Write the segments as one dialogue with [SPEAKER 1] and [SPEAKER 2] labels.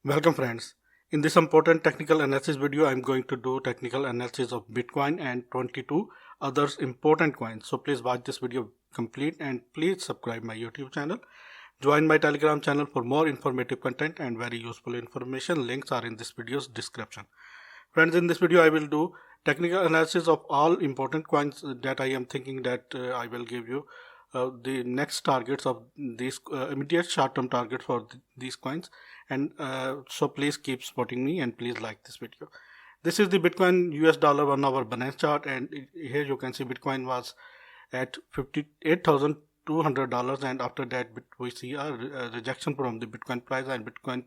[SPEAKER 1] Welcome friends. In this important technical analysis video, I'm going to do technical analysis of Bitcoin and 22 others important coins. So please watch this video complete and please subscribe my YouTube channel. Join my Telegram channel for more informative content and very useful information. Links are in this video's description. Friends, in this video I will do technical analysis of all important coins that I am thinking that I will give you the next targets of these immediate short-term targets for these coins, and so please keep supporting me and please like this video. This is the Bitcoin US dollar 1 hour Binance chart, and here you can see Bitcoin was at $58,200, and after that we see a rejection from the Bitcoin price, and Bitcoin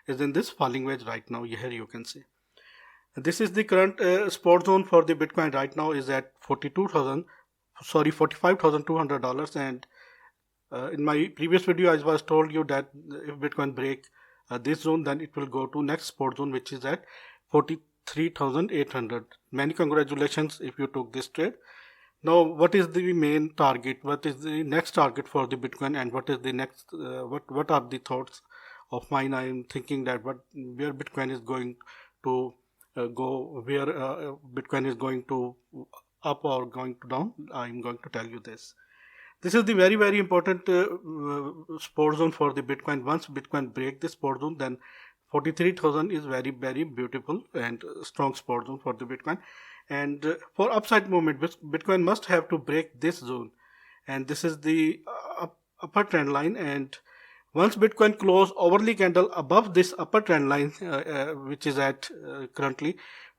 [SPEAKER 1] is in this falling wedge right now. Here you can see this is the current support zone for the Bitcoin right now is at $45,200, and in my previous video I was told you that if Bitcoin break this zone, then it will go to next support zone, which is at 43,800. Many congratulations if you took this trade. Now what is the main target, what is the next target for the Bitcoin, and what is the next what are the thoughts of mine? I am thinking that where Bitcoin is going to go, where Bitcoin is going to up or going to down. I'm going to tell you this. This is the very important support zone for the Bitcoin. Once Bitcoin break this support zone, then 43,000 is very beautiful and strong support zone for the Bitcoin. And for upside movement, Bitcoin must have to break this zone, and this is the upper trend line. And once Bitcoin close overly candle above this upper trend line, which is at currently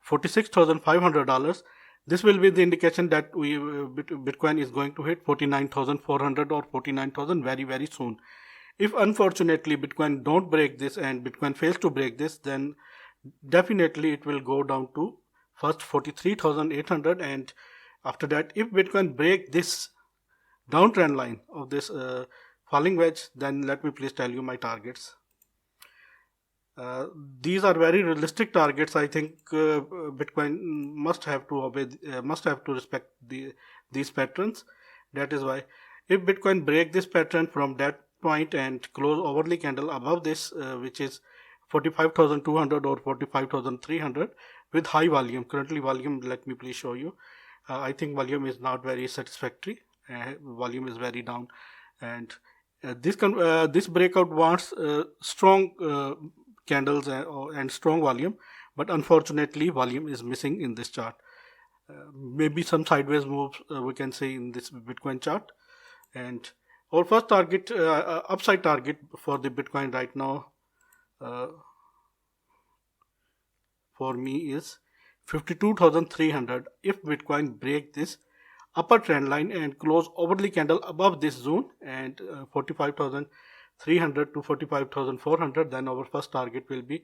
[SPEAKER 1] $46,500, this will be the indication that Bitcoin is going to hit 49,400 or 49,000 very soon. If unfortunately Bitcoin don't break this and Bitcoin fails to break this, then definitely it will go down to first 43,800, and after that, if Bitcoin break this downtrend line of this falling wedge, then let me please tell you my targets. These are very realistic targets. I think Bitcoin must have to obey, must have to respect these patterns. That is why, if Bitcoin break this pattern from that point and close overly candle above this, which is 45,200 or 45,300 with high volume. Currently volume, let me please show you. I think volume is not very satisfactory. Volume is very down, and this breakout wants strong candles and strong volume, but unfortunately volume is missing in this chart. Maybe some sideways moves we can see in this Bitcoin chart. And our first target, upside target for the Bitcoin right now for me is 52,300. If Bitcoin break this upper trend line and close overly candle above this zone, and 45,300 to 45,400, then our first target will be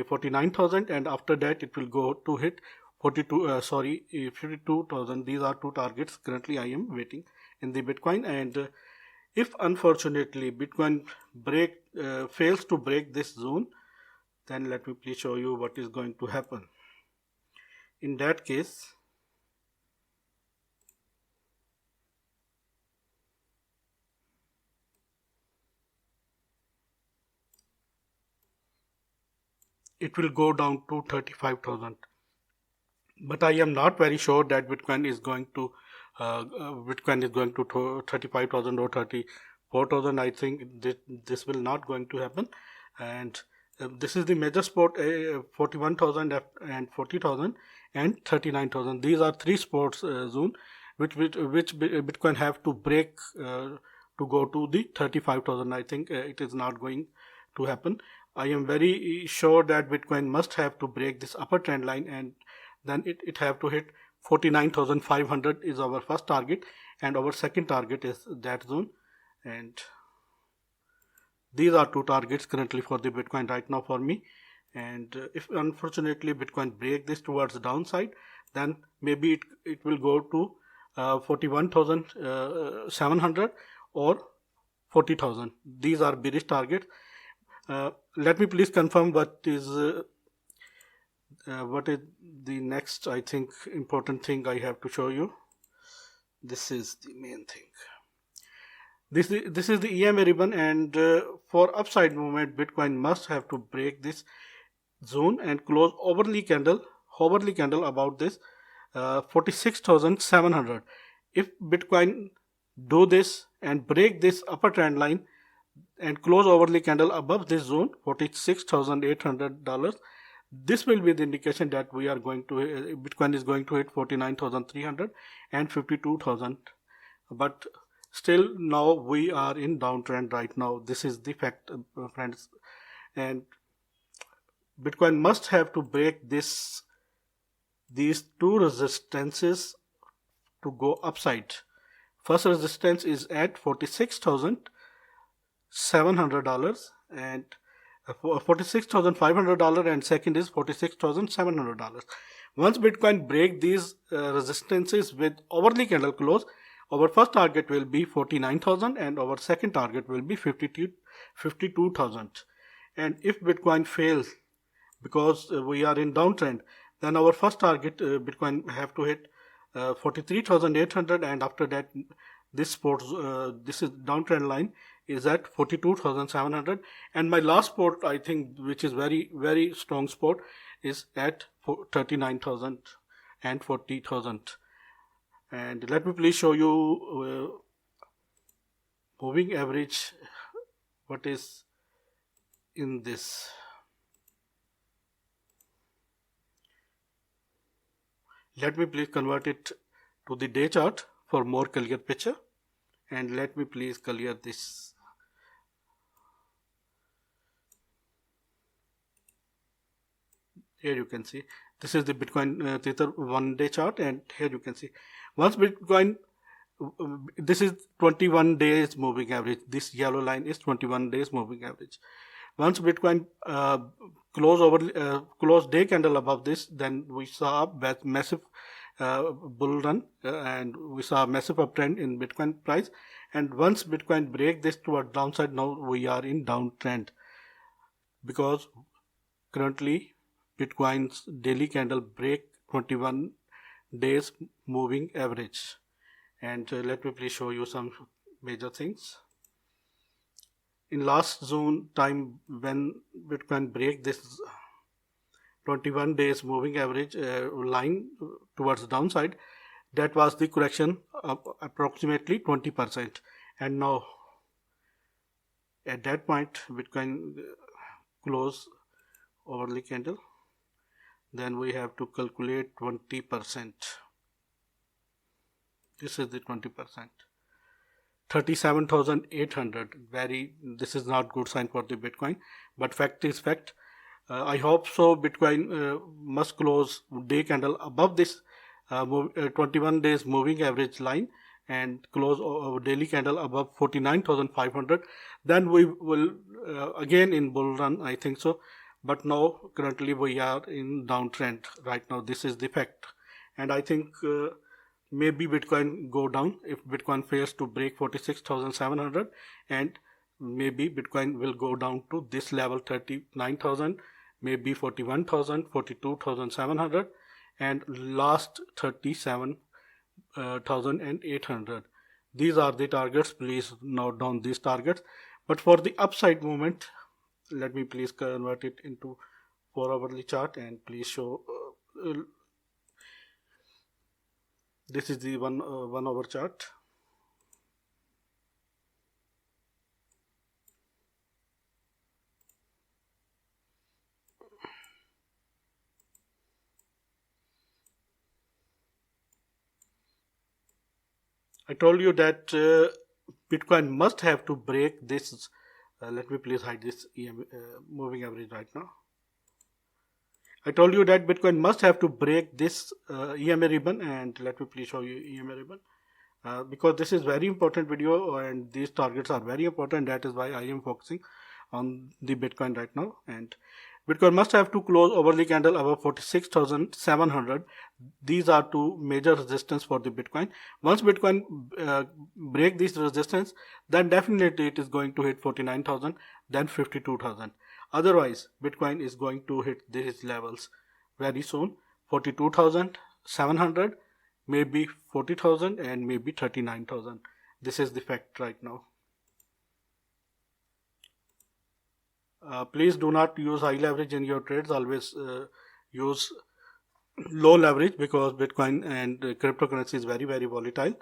[SPEAKER 1] 49,000, and after that it will go to hit 52,000. These are two targets currently I am waiting in the Bitcoin. And if unfortunately Bitcoin fails to break this zone, then let me please show you what is going to happen. In that case, it will go down to 35,000. But I am not very sure that Bitcoin is going to 35,000 or 34,000. I think this will not going to happen. And this is the major support, 41,000 and 40,000 and 39,000. These are three supports zone which Bitcoin have to break to go to the 35,000. I think it is not going to happen. I am very sure that Bitcoin must have to break this upper trend line, and then it have to hit 49,500 is our first target, and our second target is that zone. And these are two targets currently for the Bitcoin right now for me. And if unfortunately Bitcoin break this towards the downside, then maybe it will go to 41,700 or 40,000. These are bearish targets. Let me please confirm what is the next, I think, important thing I have to show you. This is the main thing. This is the EMA ribbon, and for upside movement, Bitcoin must have to break this zone and close hourly candle about this 46,700. If Bitcoin do this and break this upper trend line and close hourly candle above this zone, $46,800, this will be the indication that we are going to Bitcoin is going to hit 49,300 and 52,000. But still, now we are in downtrend right now. This is the fact, friends, and Bitcoin must have to break these two resistances to go upside. First resistance is at $46,700 and $46,500, and second is $46,700. Once Bitcoin break these resistances with hourly candle close, our first target will be 49,000 and our second target will be 52,000. And if Bitcoin fails, because we are in downtrend, then our first target Bitcoin have to hit 43,800, and after that this is downtrend line is at 42,700, and my last support, I think, which is very strong support, is at 39,000 and 40,000. And let me please show you moving average, what is in this. Let me please convert it to the day chart for more clear picture, and let me please clear this. Here you can see this is the Bitcoin Tether 1 day chart, and here you can see once Bitcoin, this is 21 days moving average. This yellow line is 21 days moving average. Once Bitcoin close day candle above this, then we saw a massive bull run and we saw a massive uptrend in Bitcoin price. And once Bitcoin break this toward downside, now we are in downtrend, because currently Bitcoin's daily candle break 21 days moving average. And let me please show you some major things. In last zone time, when Bitcoin break this 21 days moving average line towards the downside, that was the correction of approximately 20%. And now at that point Bitcoin close hourly candle, then we have to calculate 20%. This is the 20%. 37,800. This is not good sign for the Bitcoin, but fact is fact. I hope so. Bitcoin must close day candle above this 21 days moving average line and close daily candle above 49,500. Then we will again in bull run, I think so. But now currently we are in downtrend right now. This is the fact, and I think maybe Bitcoin go down if Bitcoin fails to break 46,700, and maybe Bitcoin will go down to this level 39,000, maybe 41,000, 42,700, and last 37,800. These are the targets. Please note down these targets. But for the upside movement, let me please convert it into 4-hourly chart and please show. This is the 1 hour chart. I told you that Bitcoin must have to break this. Let me please hide this moving average right now. I told you that Bitcoin must have to break this EMA ribbon, and let me please show you EMA ribbon, because this is very important video and these targets are very important. That is why I am focusing on the Bitcoin right now. And Bitcoin must have to close hourly candle above 46,700. These are two major resistance for the Bitcoin. Once Bitcoin break this resistance, then definitely it is going to hit 49,000, then 52,000. Otherwise, Bitcoin is going to hit these levels very soon, 42,700, maybe 40,000, and maybe 39,000. This is the fact right now. Please do not use high leverage in your trades. Always use low leverage, because Bitcoin and cryptocurrency is very volatile.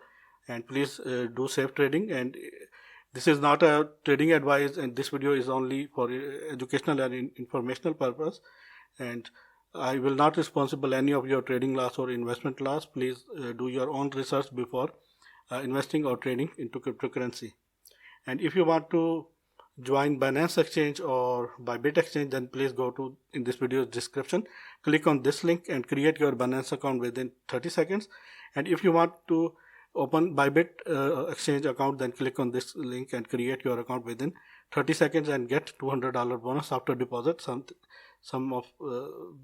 [SPEAKER 1] And please do safe trading. And this is not a trading advice, and this video is only for educational and informational purpose. And I will not responsible any of your trading loss or investment loss. Please do your own research before investing or trading into cryptocurrency. And if you want to join Binance Exchange or Bybit Exchange, then please go to in this video's description, click on this link and create your Binance account within 30 seconds. And if you want to open Bybit exchange account, then click on this link and create your account within 30 seconds and get $200 bonus after deposit some of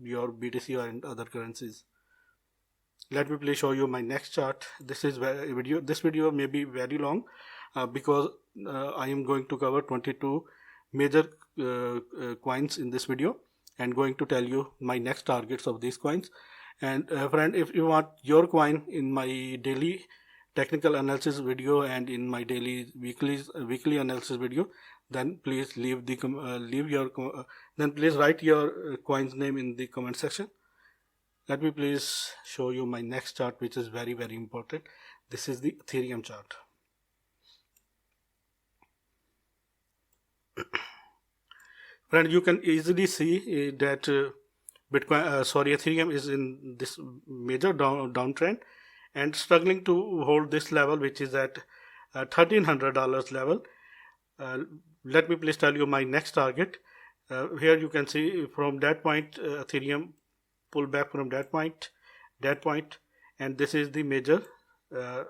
[SPEAKER 1] your BTC or other currencies. Let me please show you my next chart. This video may be very long because I am going to cover 22 major coins in this video and going to tell you my next targets of these coins. And friend, if you want your coin in my daily technical analysis video and in my daily weekly analysis video, then please then please write your coin's name in the comment section. Let me please show you my next chart, which is very important. This is the Ethereum chart. Friend, you can easily see that Ethereum is in this major downtrend and struggling to hold this level, which is at $1,300 level. Let me please tell you my next target. Here you can see from that point, Ethereum pull back from that point, and this is the major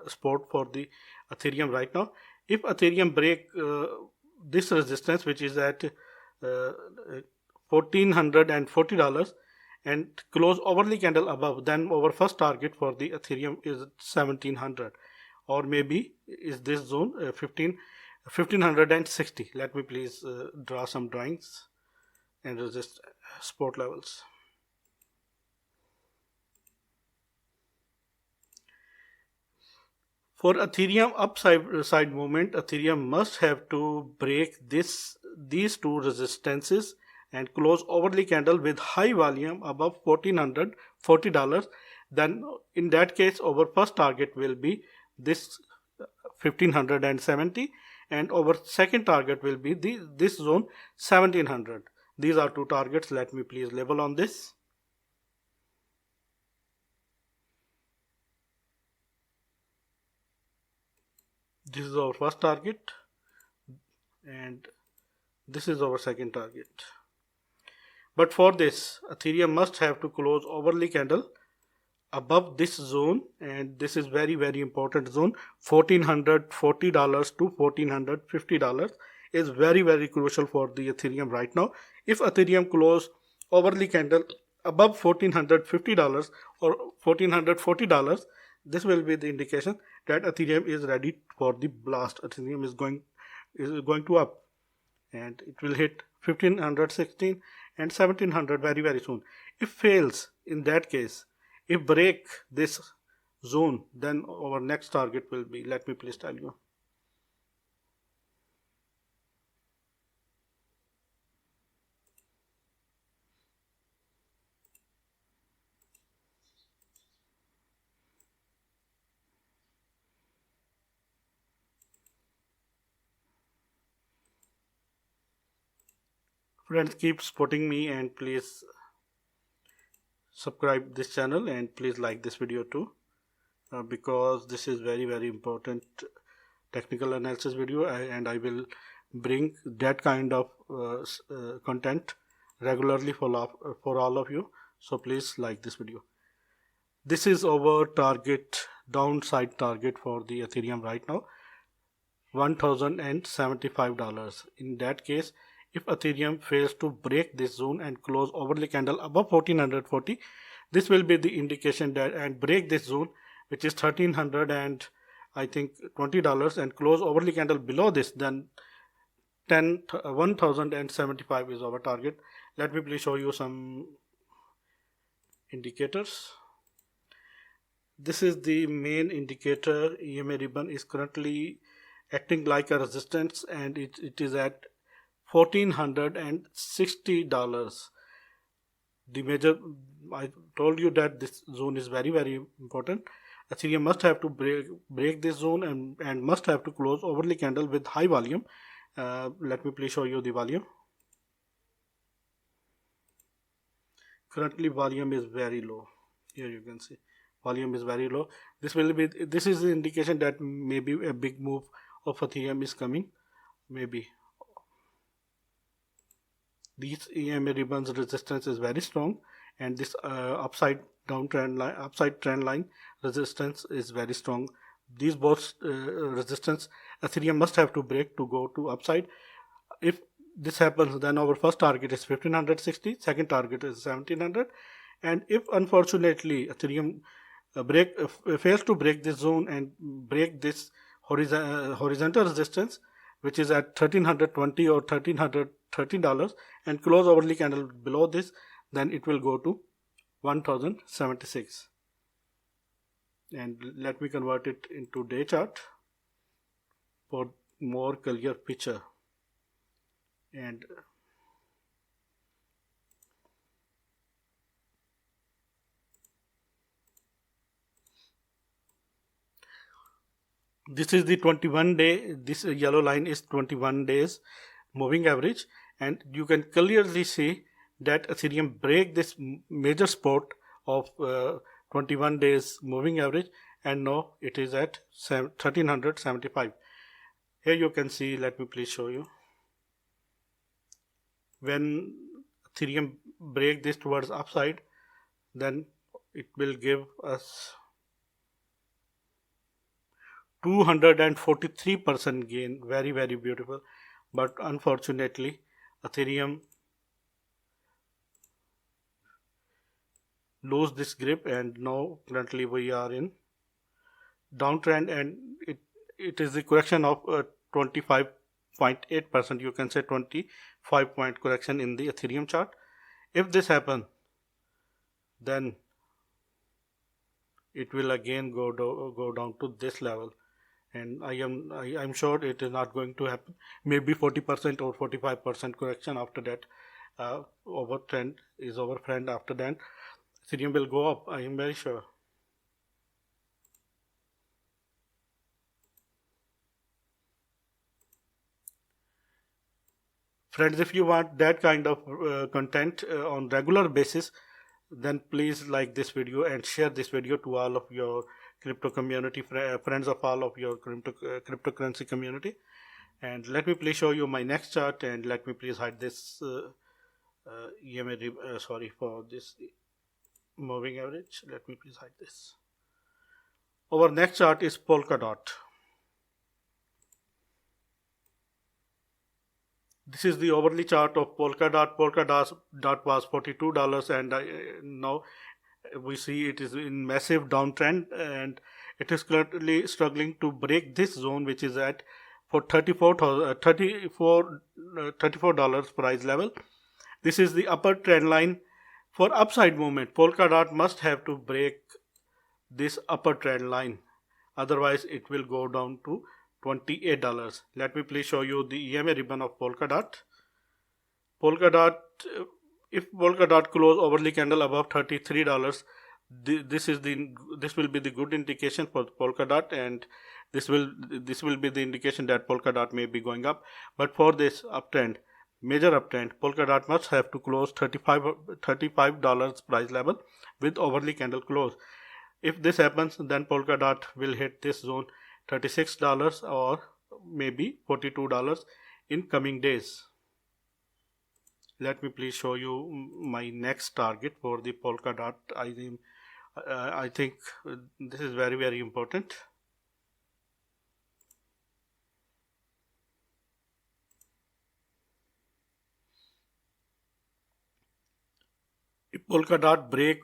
[SPEAKER 1] support for the Ethereum right now. If Ethereum break this resistance, which is at $1,440 and close hourly candle above, then our first target for the Ethereum is 1700, or maybe is this zone 1560. Let me please draw some drawings and resist support levels. For Ethereum upside movement, Ethereum must have to break these two resistances and close hourly candle with high volume above $1,440. Then in that case, our first target will be this 1570, and our second target will be this zone 1700. These are two targets. Let me please label on this. This is our first target and this is our second target. But for this, Ethereum must have to close hourly candle above this zone, and this is very important zone. $1,440 to $1,450 is very crucial for the Ethereum right now. If Ethereum close hourly candle above $1,450 or $1,440, this will be the indication that Ethereum is ready for the blast. Ethereum is going to up, and it will hit 1516 and 1700 very soon. If fails in that case, if break this zone, then our next target will be, let me please tell you. Friends, keep supporting me and please subscribe this channel and please like this video too, because this is very important technical analysis video, and I will bring that kind of content regularly for all of you. So please like this video. This is our downside target for the Ethereum right now, $1,075. In that case, if Ethereum fails to break this zone and close hourly candle above 1440, this will be the indication that, and break this zone, which is $1,300 and I think $20, and close hourly candle below this, then 1,075 is our target. Let me please show you some indicators. This is the main indicator. EMA ribbon is currently acting like a resistance, and it is at $1,460. The major, I told you that this zone is very, very important. Ethereum must have to break this zone and must have to close overly candle with high volume. Let me please show you the volume. Currently volume is very low. Here you can see volume is very low. This is the indication that maybe a big move of Ethereum is coming. Maybe these EMA ribbons resistance is very strong, and this upside trend line resistance is very strong. These both resistance Ethereum must have to break to go to upside. If this happens, then our first target is 1560, second target is 1700, and if unfortunately Ethereum fails to break this zone and break this horizontal resistance, which is at $1,320 or $1,313, and close overly candle below this, then it will go to 1076. And let me convert it into day chart for more clear picture. And this is the 21 day, this yellow line is 21 days moving average, and you can clearly see that Ethereum break this major support of 21 days moving average, and now it is at 1375. Here you can see, let me please show you, when Ethereum break this towards upside, then it will give us 243% gain. Very, very beautiful. But unfortunately Ethereum lose this grip, and now currently we are in downtrend, and it is the correction of 25.8%. you can say 25 point correction in the Ethereum chart. If this happen, then it will again go down to this level, and I'm sure it is not going to happen. Maybe 40% or 45% correction. After that, overtrend is over, friend. After that Ethereum will go up, I am very sure. Friends, if you want that kind of content on regular basis, then please like this video and share this video to all of your crypto community, friends of all of your cryptocurrency community. And let me please show you my next chart, and let me please hide this EMA, sorry for this moving average. Let me please hide this. Our next chart is Polkadot. This is the overly chart of Polkadot. Polkadot was $42, and now we see it is in massive downtrend, and it is currently struggling to break this zone, which is at for $34 price level. This is the upper trend line. For upside movement, Polkadot must have to break this upper trend line, otherwise it will go down to $28. Let me please show you the EMA ribbon of Polkadot. If Polkadot close overly candle above $33, this will be the good indication for Polkadot, and this will be the indication that Polkadot may be going up. But for this uptrend, major uptrend, Polkadot must have to close $35 price level with overly candle close. If this happens, then Polkadot will hit this zone, $36 or maybe $42 in coming days. Let me please show you my next target for the Polkadot. I think this is very, very important. If Polkadot break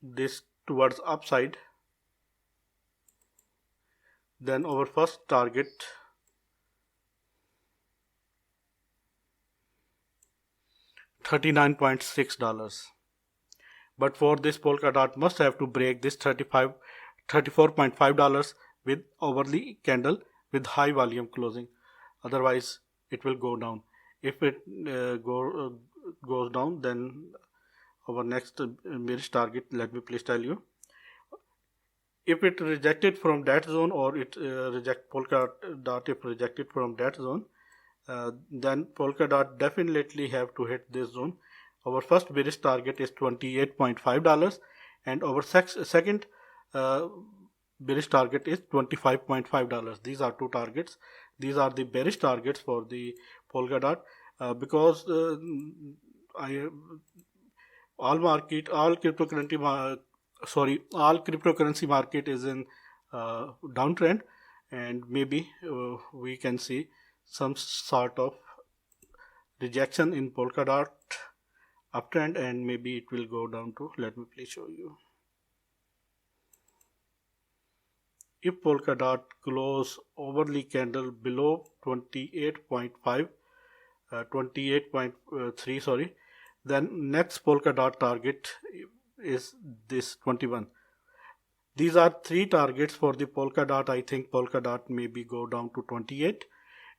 [SPEAKER 1] this towards upside, then our first target $39.6. But for this, Polkadot must have to break this $34.5 with overly candle with high volume closing, otherwise it will go down. If it goes down, then our next bearish target, let me please tell you, if it rejected from that zone, or it reject Polkadot if rejected from that zone, then Polkadot definitely have to hit this zone. Our first bearish target is $28.5, and our second bearish target is $25.5. These are two targets. These are the bearish targets for the Polkadot, because all cryptocurrency market is in downtrend, and maybe we can see some sort of rejection in Polkadot uptrend, and maybe it will go down to, let me please show you. If Polkadot close overly candle below 28.5, 28.3, sorry, then next Polkadot target is this 21. These are three targets for the Polkadot. I think Polkadot maybe go down to 28,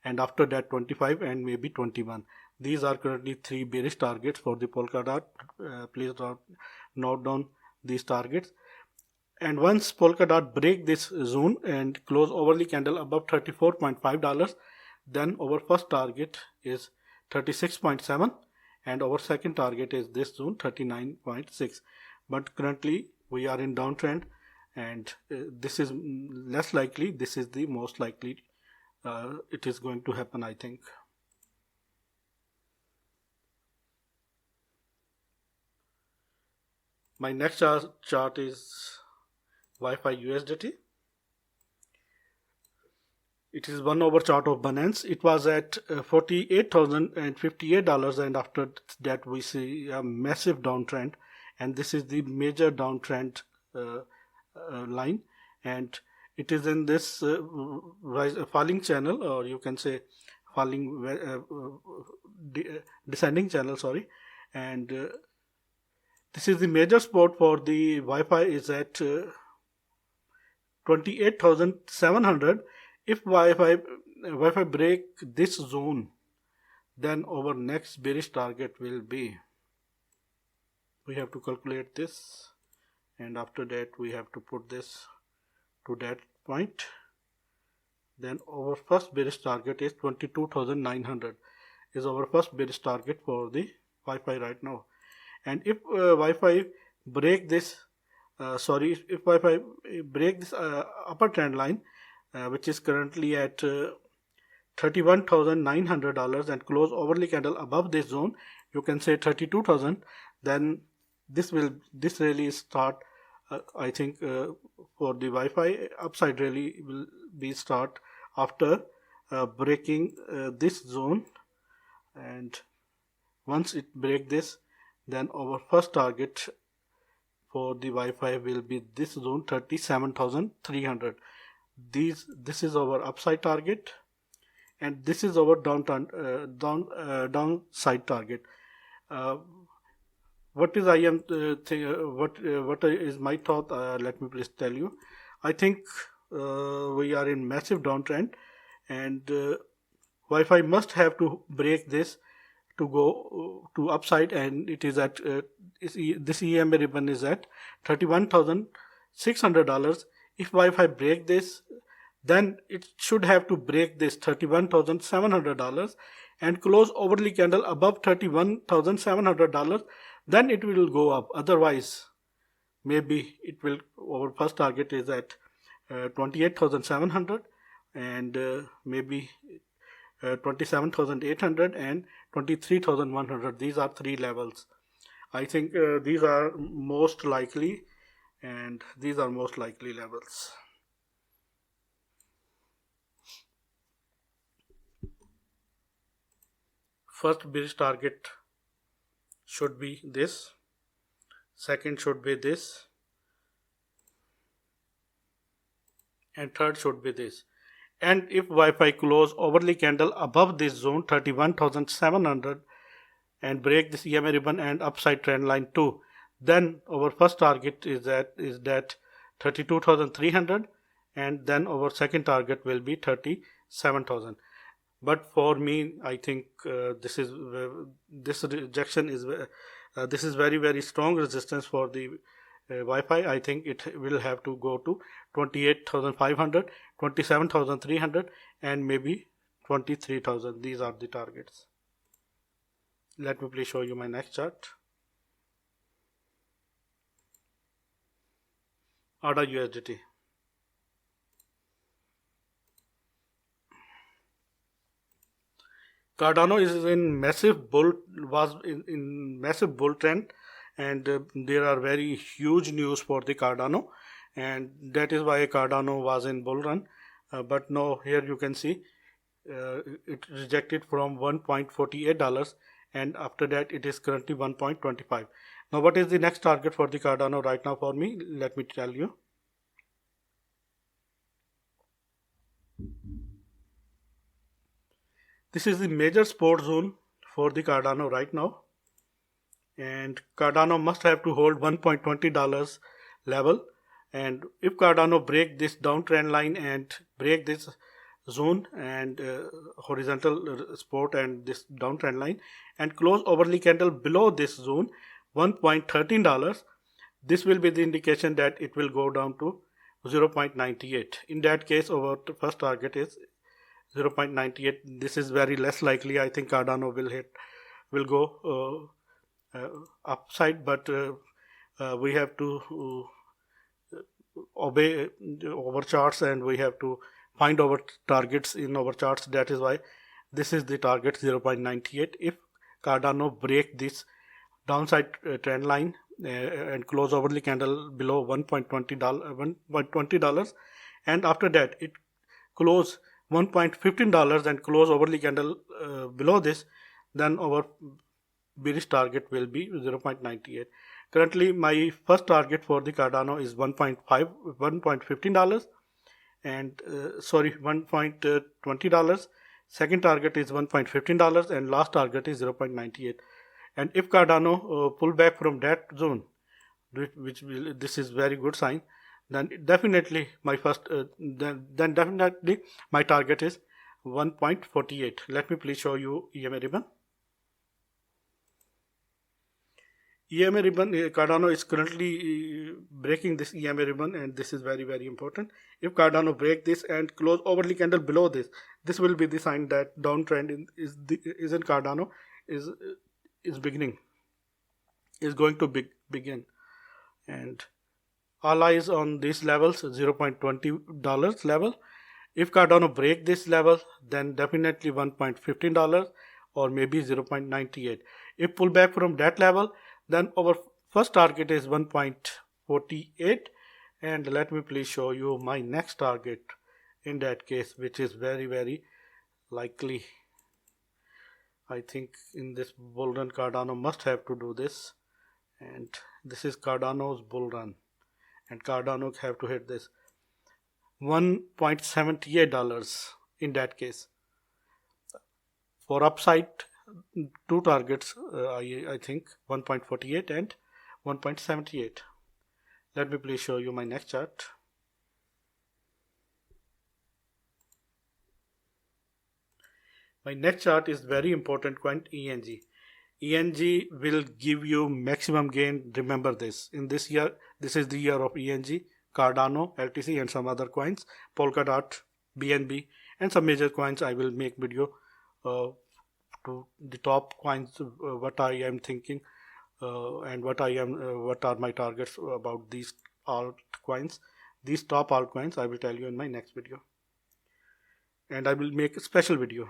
[SPEAKER 1] and after that 25, and maybe 21. These are currently three bearish targets for the Polkadot. Please note down these targets. And once Polkadot break this zone and close overly candle above $34.5, then our first target is 36.7, and our second target is this zone 39.6. But currently we are in downtrend, and this is less likely. This is the most likely it is going to happen, I think. My next chart is Wi-Fi USDT. It is 1 hour chart of Binance. It was at $48,058, and after that we see a massive downtrend, and this is the major downtrend line, and it is in this falling channel, or you can say falling descending channel, sorry, and this is the major support for the Wi-Fi is at 28,700. If Wi-Fi break this zone, then our next bearish target will be, we have to calculate this, and after that we have to put this to that point. Then our first bearish target is 22,900 is our first bearish target for the Wi-Fi right now. And if Wi-Fi break this if Wi-Fi break this upper trend line, which is currently at $31,900, and close overly candle above this zone, you can say 32,000, then this really start, I think for the Wi-Fi upside really will be start after breaking this zone, and once it break this, then our first target for the Wi-Fi will be this zone 37,300. This is our upside target, and this is our downside target. What is what is my thought? Let me please tell you. I think we are in massive downtrend, and Wi-Fi must have to break this to go to upside, and it is at this EMA ribbon is at $31,600. If Wi-Fi break this, then it should have to break this $31,700 and close overly candle above $31,700. Then it will go up. Otherwise, maybe it will. Our first target is at 28,700, and maybe 27,800 and 23,100. These are three levels. I think these are most likely, and these are most likely levels. First bearish target should be this, second should be this, and third should be this. And if Wi-Fi close overly candle above this zone 31,700 and break this EMA ribbon and upside trend line too, then our first target is that 32,300, and then our second target will be 37,000. But for me, I think this rejection is this is very strong resistance for the Wi-Fi. I think it will have to go to 28,500, 27,300, and maybe 23,000. These are the targets. Let me please show you my next chart. ADA USDT. Cardano is in massive bull in massive bull trend, and there are very huge news for the Cardano, and that is why Cardano was in bull run. But now here you can see it rejected from $1.48, and after that it is currently 1.25. Now what is the next target for the Cardano right now for me? Let me tell you. This is the major support zone for the Cardano right now, and Cardano must have to hold $1.20 level, and if Cardano break this downtrend line and break this zone and horizontal support and this downtrend line and close hourly candle below this zone $1.13, this will be the indication that it will go down to 0.98. In that case, our first target is 0.98. This is very less likely. I think Cardano will go upside, but we have to obey our charts, and we have to find our targets in our charts. That is why this is the target 0.98. If Cardano break this downside trend line and close hourly candle below $1.20, and after that it close $1.15 and close hourly candle below this, then our bearish target will be 0.98. Currently my first target for the Cardano is $1.15 and $1.20. Second target is $1.15 and last target is 0.98. And if Cardano pull back from that zone, this is very good sign, then definitely my definitely my target is 1.48. Let me please show you EMA ribbon. EMA ribbon, Cardano is currently breaking this EMA ribbon, and this is very important. If Cardano break this and close hourly candle below this, this will be the sign that downtrend is in Cardano is beginning, is going to begin. And all eyes on these levels, $0.20 level. If Cardano break this level, then definitely $1.15 or maybe 0.98. If pull back from that level, then our first target is 1.48. And let me please show you my next target in that case, which is very likely. I think in this bull run, Cardano must have to do this, and this is Cardano's bull run, and Cardano have to hit this $1.78 in that case. For upside, two targets, I think 1.48 and 1.78. Let me please show you my next chart. My next chart is very important coin, ENG. ENG will give you maximum gain. Remember this. In this year, this is the year of ENG, Cardano, LTC, and some other coins, Polkadot, BNB, and some major coins. I will make video to the top coins, what I am thinking, and what are my targets about these altcoins. These top altcoins I will tell you in my next video, and I will make a special video.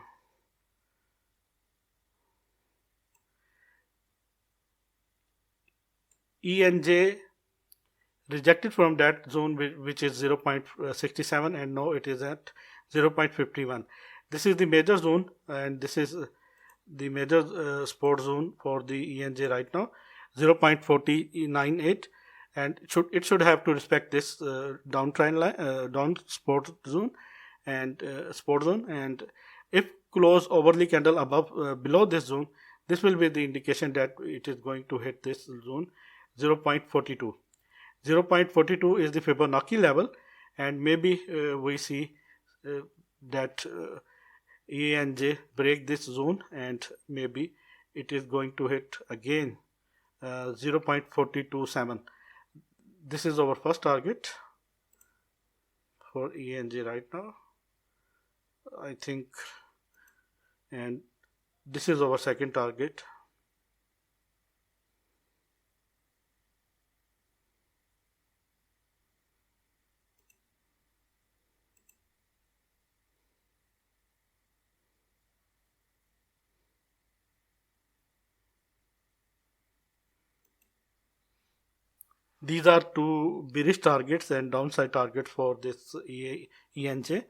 [SPEAKER 1] ENJ rejected from that zone, which is 0.67, and now it is at 0.51. This is the major zone, and this is the major support zone for the ENJ right now, 0.498, and it should have to respect this downtrend line, down support zone, and and if close hourly candle above below this zone, this will be the indication that it is going to hit this zone 0.42. 0.42 is the Fibonacci level, and maybe we see that ENJ break this zone, and maybe it is going to hit again 0.427. This is our first target for ENJ right now, I think, and this is our second target. These are two bearish targets and downside targets for this ENJ.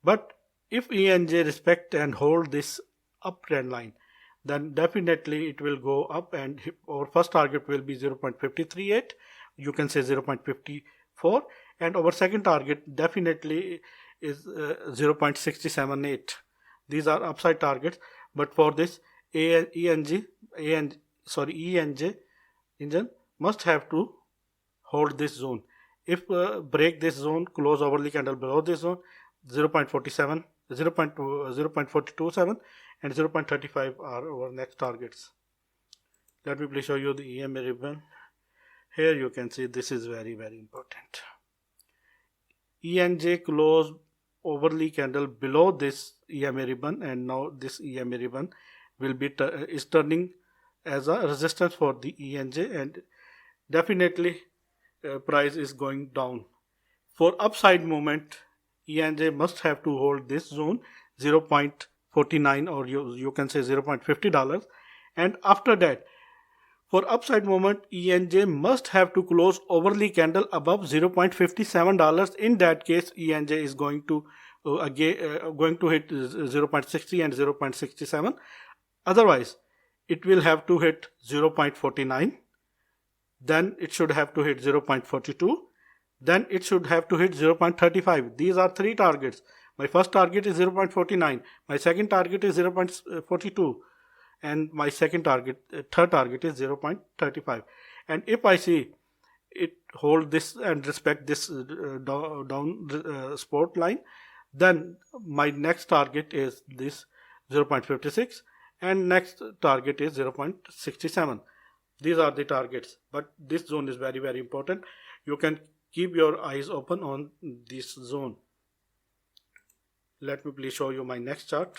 [SPEAKER 1] But if ENJ respect and hold this uptrend line, then definitely it will go up, and our first target will be 0.538, you can say 0.54, and our second target definitely is 0.678. These are upside targets, but for this ENJ engine must have to hold this zone. If break this zone, close hourly candle below this zone, 0.47, 0.427 and 0.35 are our next targets. Let me please show you the EMA ribbon. Here you can see this is very important. ENJ close hourly candle below this EMA ribbon, and now this EMA ribbon will be is turning as a resistance for the ENJ, and definitely price is going down. For upside movement, ENJ must have to hold this zone 0.49, or you can say $0.50, and after that for upside movement ENJ must have to close hourly candle above $0.57. In that case ENJ is going to going to hit 0.60 and 0.67. Otherwise it will have to hit 0.49, then it should have to hit 0.42, then it should have to hit 0.35. These are three targets. My first target is 0.49, my second target is 0.42, and my third target is 0.35. And if I see it hold this and respect this down support line, then my next target is this 0.56 and next target is 0.67. These are the targets, but this zone is very important. You can keep your eyes open on this zone. Let me please show you my next chart.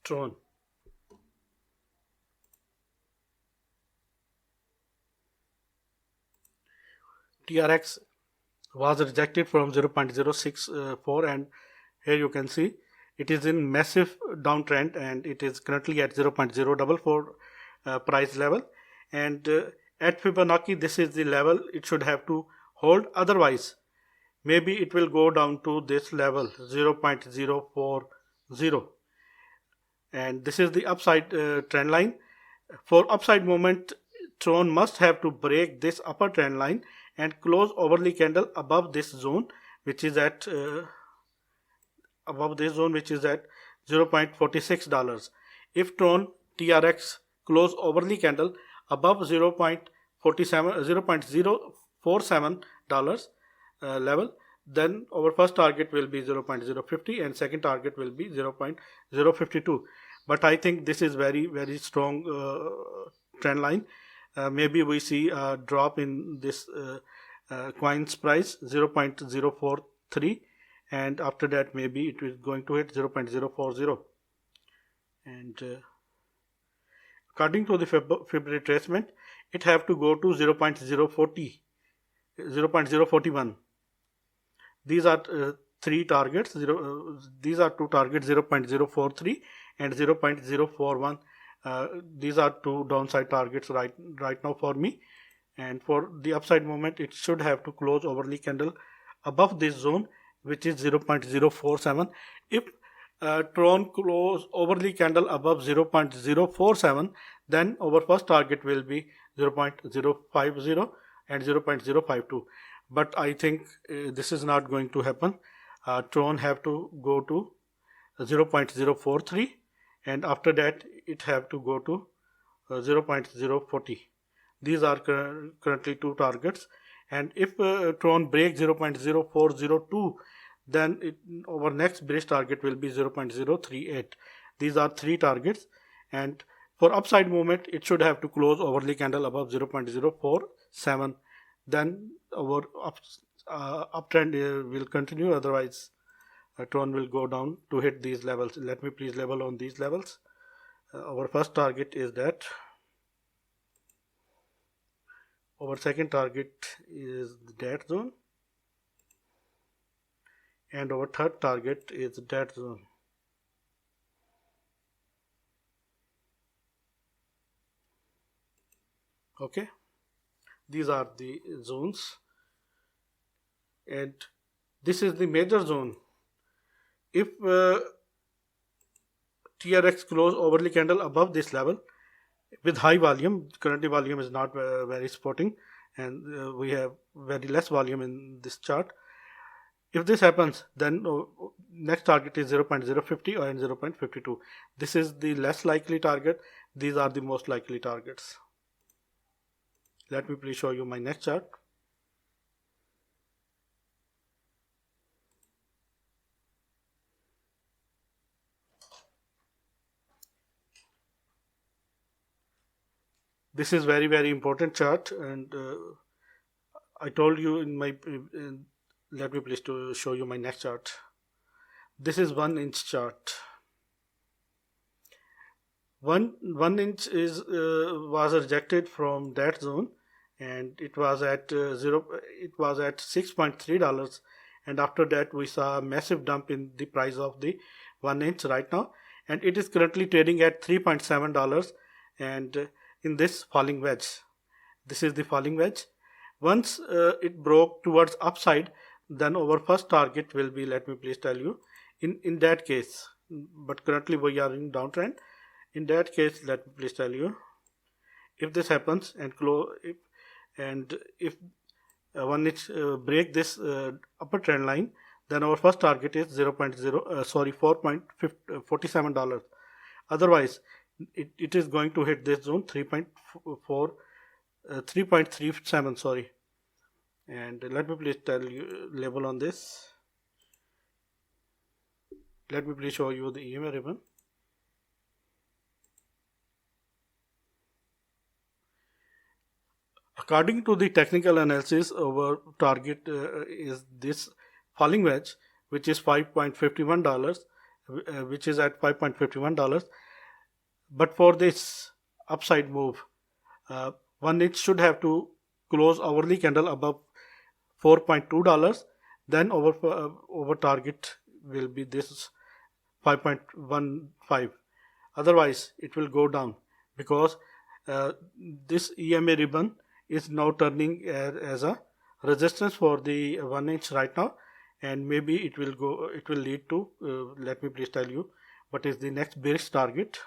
[SPEAKER 1] Tron. TRX was rejected from 0.064, and here you can see it is in massive downtrend, and it is currently at 0.044 price level, and at Fibonacci this is the level it should have to hold. Otherwise maybe it will go down to this level 0.040, and this is the upside trend line. For upside movement, Tron must have to break this upper trend line and close hourly candle above this zone, which is at $0.46. If Tron TRX close hourly candle above $0.047 level, then our first target will be 0.050 and second target will be 0.052. But I think this is very strong trend line. Maybe we see a drop in this coin's price 0.043, and after that maybe it is going to hit 0.040. And according to the Fib retracement, it have to go to 0.041. These are three targets. These are two targets, 0.043 and 0.041. These are two downside targets right now for me. And for the upside movement, it should have to close hourly candle above this zone, which is 0.047. If Tron close hourly candle above 0.047, then our first target will be 0.050 and 0.052. But I think this is not going to happen. Tron have to go to 0.043, and after that it have to go to 0.040. These are currently two targets, And if Tron breaks 0.0402, then our next bearish target will be 0.038. These are three targets, and for upside movement it should have to close hourly candle above 0.047. Then our uptrend will continue, otherwise Tron will go down to hit these levels. Let me please level on these levels. Our first target is that. Our second target is that zone, and our third target is that zone. Okay, these are the zones, and this is the major zone. If TRX close hourly candle above this level with high volume, currently volume is not very supporting, and we have very less volume in this chart. If this happens, then next target is 0.050 or 0.52. This is the less likely target. These are the most likely targets. Let me please show you my next chart. This is very important chart, and I told you in my let me please to show you my next chart. This is 1 inch chart. One inch is was rejected from that zone, and it was at $6.3, and after that we saw a massive dump in the price of the 1 inch right now, and it is currently trading at $3.7, and in this falling wedge. This is the falling wedge. Once it broke towards upside, then our first target will be, let me please tell you, in that case, but currently we are in downtrend. In that case, let me please tell you, if this happens and if 1 inch break this upper trend line, then our first target is $4.47. Otherwise, it is going to hit this zone 3.37. Sorry, and let me please tell you level on this. Let me please show you the EMA ribbon. According to the technical analysis, our target is this falling wedge, which is $5.51, which is at $5.51. But for this upside move, 1 inch should have to close hourly candle above $4.2. Then our target will be this 5.15. Otherwise, it will go down, because this EMA ribbon is now turning as a resistance for the 1 inch right now, and maybe it will lead to let me please tell you what is the next bearish target.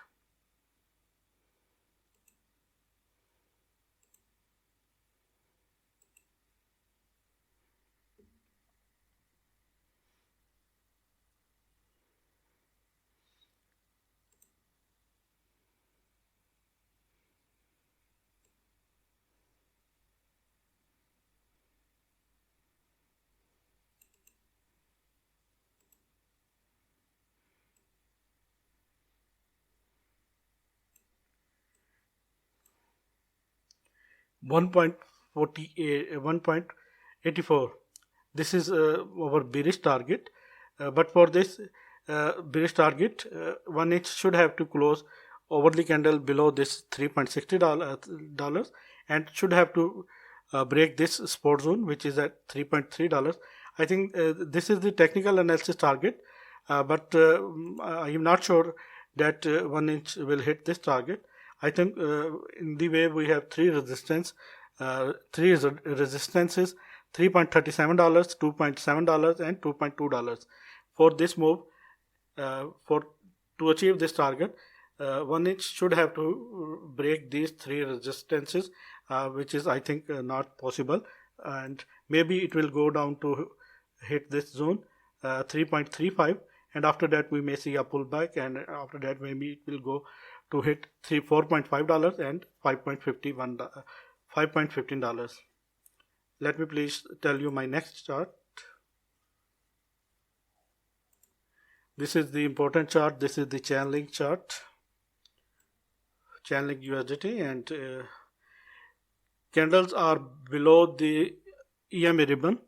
[SPEAKER 1] $1.84. This is our bearish target, but for this bearish target, 1 inch should have to close hourly candle below this $3.60, and should have to break this support zone, which is at $3.3. I think this is the technical analysis target, but I am not sure that 1 inch will hit this target. I think in the way we have three resistances, $3.37, $2.7, and $2.2. For this move, to achieve this target, 1 inch should have to break these three resistances, which is, I think, not possible, and maybe it will go down to hit this zone 3.35, and after that we may see a pullback, and after that maybe it will go to hit $4.5 and $5.15. Let me please tell you my next chart. This is the important chart. This is the Chainlink chart, Chainlink USDT, and candles are below the EMA ribbon.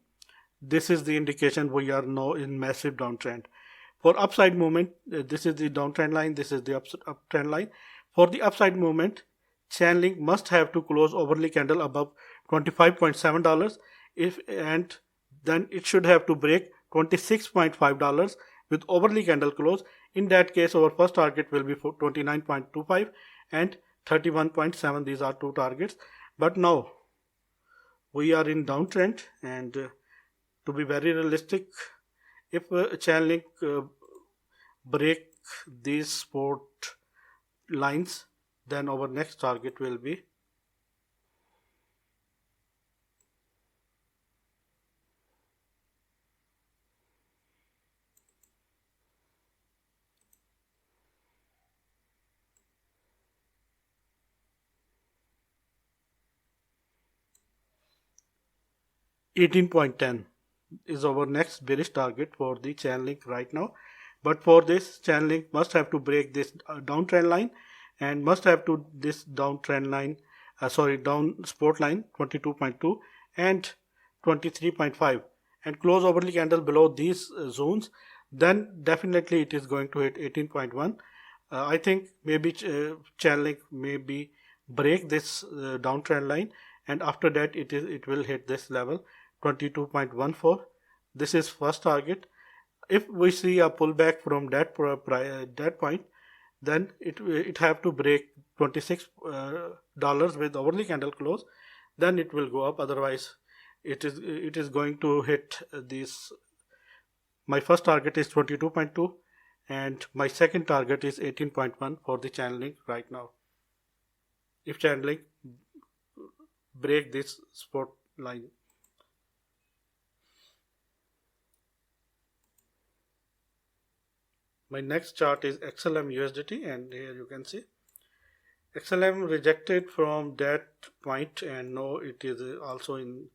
[SPEAKER 1] This is the indication we are now in massive downtrend. For upside movement, this is the downtrend line, this is the uptrend line. For the upside movement, Chainlink must have to close overly candle above $25.7 and then it should have to break $26.5 with overly candle close. In that case, our first target will be for 29.25 and 31.7. These are two targets. But now we are in downtrend, and to be very realistic, if Chainlink break these support lines, then our next target will be 18.10 is our next bearish target for the Chainlink right now. But for this, Chainlink must have to break this downtrend line and must have to this downtrend line, down support line 22.2 and 23.5 and close overly candle below these zones. Then definitely it is going to hit 18.1. I think maybe Chainlink maybe break this downtrend line, and after that it will hit this level 22.14. This is first target. If we see a pullback from that point, then it have to break $26 with overly candle close, then it will go up. Otherwise it is going to hit this. My first target is 22.2 and my second target is 18.1 for the Chainlink right now. If Chainlink break this support line. My next chart is XLM USDT, and here you can see XLM rejected from that point, and now it is also in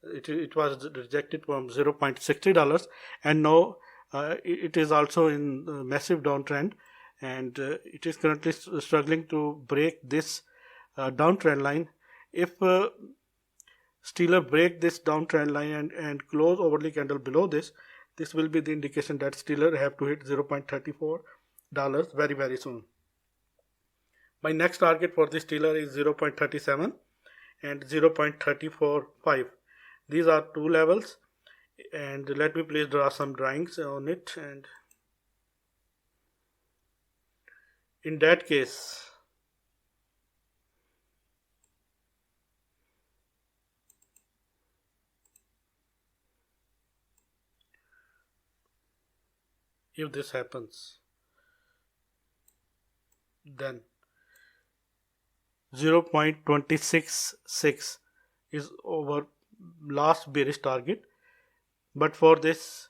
[SPEAKER 1] it was rejected from $0.60, and now it is also in massive downtrend, and it is currently struggling to break this downtrend line. If Steeler break this downtrend line and close overly candle below this, this will be the indication that Steeler have to hit $0.34 very soon. My next target for this Steeler is 0.37 and 0.345. These are two levels, and let me please draw some drawings on it. And in that case, if this happens, then 0.266 is our last bearish target. But for this,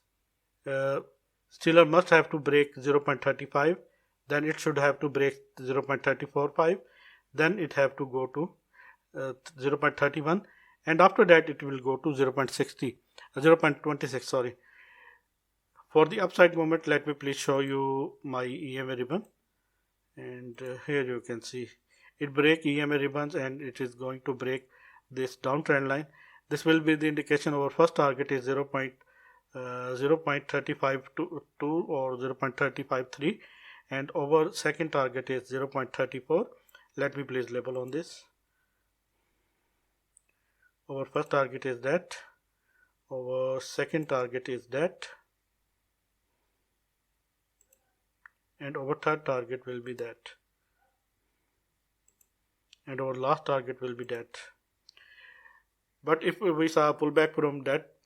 [SPEAKER 1] Steeler must have to break 0.35, then it should have to break 0.345, then it have to go to 0.31, and after that it will go to 0.26. Sorry. For the upside movement, let me please show you my EMA ribbon, and here you can see it break EMA ribbons and it is going to break this downtrend line. This will be the indication our first target is 0.352 or 0.353, and our second target is 0.34. Let me please label on this. Our first target is that, our second target is that, and our third target will be that, and our last target will be that. But if we saw a pullback from that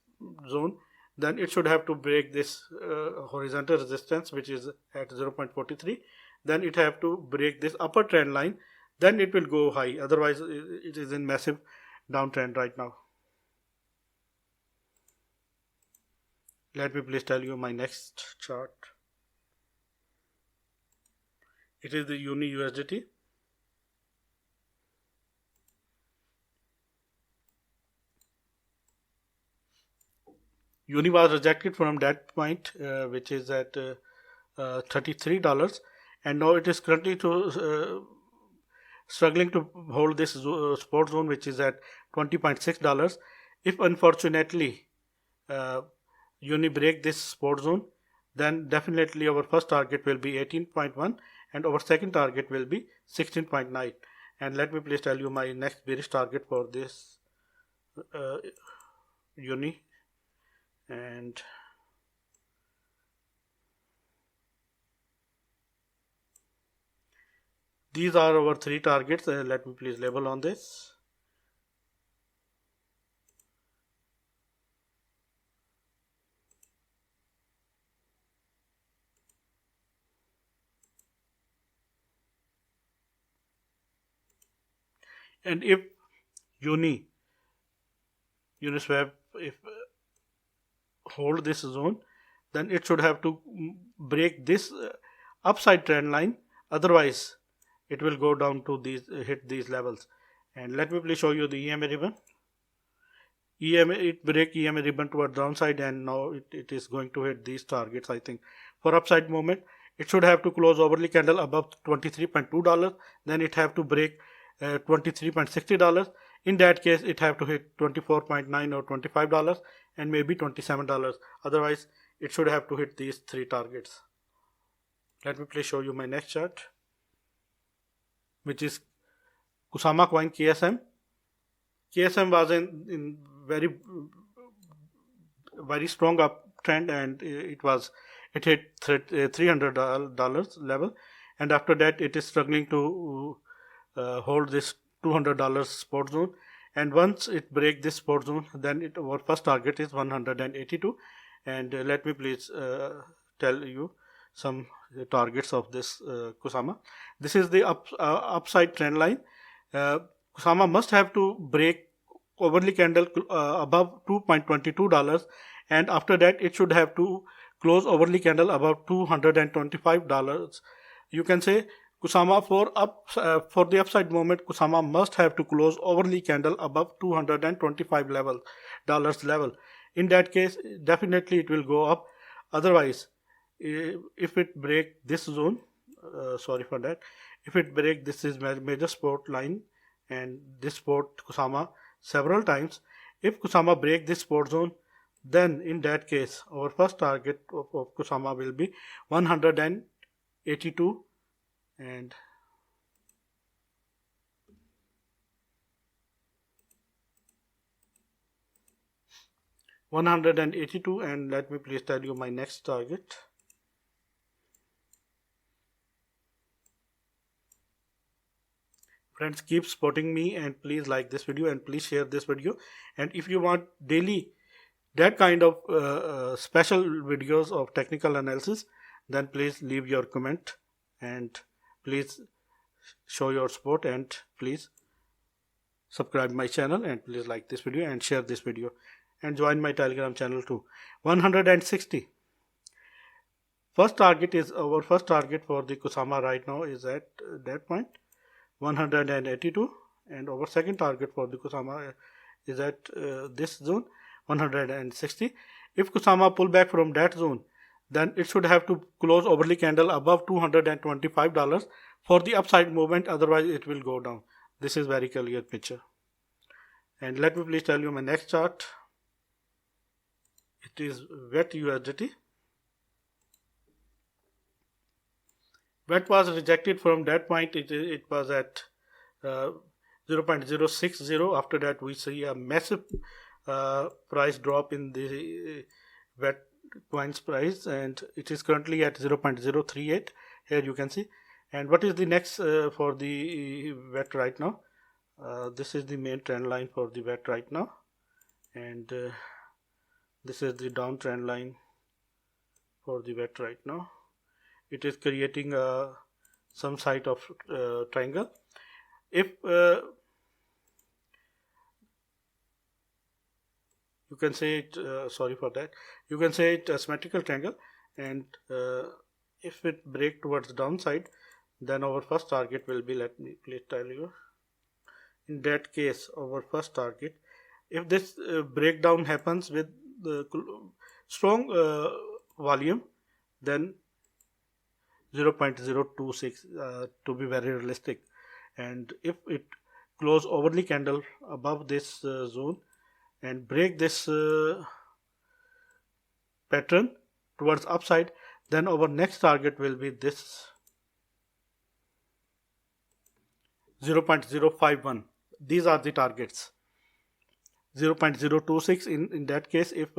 [SPEAKER 1] zone, then it should have to break this horizontal resistance, which is at 0.43. Then it have to break this upper trend line, then it will go high. Otherwise it is in massive downtrend right now. Let me please tell you my next chart. It is the Uni USDT. Uni was rejected from that point, which is at $33, and now it is currently struggling to hold this support zone, which is at $20.6. If unfortunately Uni break this support zone, then definitely our first target will be 18.1 and our second target will be 16.9. And let me please tell you my next bearish target for this Uni. And these are our three targets. Let me please label on this. And if Uniswap if hold this zone, then it should have to break this upside trend line, otherwise it will go down to these hit these levels. And let me please show you the EMA ribbon. It break EMA ribbon toward downside, and now it is going to hit these targets. I think for upside movement it should have to close overly candle above $23.2, then it have to break $23.60. In that case it have to hit 24.9 or $25 and maybe $27. Otherwise it should have to hit these three targets. Let me please show you my next chart, which is Kusama coin KSM. KSM was in very strong uptrend, and it hit $300 level, and after that it is struggling to hold this $200 support zone. And once it break this support zone, then our first target is 182. And let me please tell you some targets of this Kusama. This is the upside trend line. Kusama must have to break overly candle above $2.22, and after that it should have to close overly candle above $225. You can say Kusama for the upside movement, Kusama must have to close overly candle above $225 level. In that case, definitely it will go up. Otherwise, if it break this zone, sorry for that, if it break this is major support line, and this support Kusama several times. If Kusama break this support zone, then in that case our first target of Kusama will be 182 and and let me please tell you my next target. Friends, keep supporting me, and please like this video and please share this video. And if you want daily that kind of special videos of technical analysis, then please leave your comment and please show your support, and please subscribe my channel, and please like this video and share this video, and join my Telegram channel too. 160. Our first target for the Kusama right now is at that point 182, and our second target for the Kusama is at this zone 160. If Kusama pull back from that zone, then it should have to close overly candle above $225 for the upside movement, otherwise it will go down. This is very clear picture. And let me please tell you my next chart. It is WET USDT. WET was rejected from that point. It was at 0.060. After that we see a massive price drop in the WET coins price, and it is currently at 0.038. Here you can see. And what is the next for the WET right now? This is the main trend line for the WET right now, and this is the downtrend line for the WET right now. It is creating some site of triangle. If you can say it, sorry for that, you can say it a symmetrical triangle, and if it break towards the downside, then our first target will be, let me please tell you, in that case our first target, if this breakdown happens with strong volume, then 0.026 to be very realistic. And if it close overly candle above this zone and break this pattern towards upside, then our next target will be this 0.051. These are the targets. 0.026 in that case, if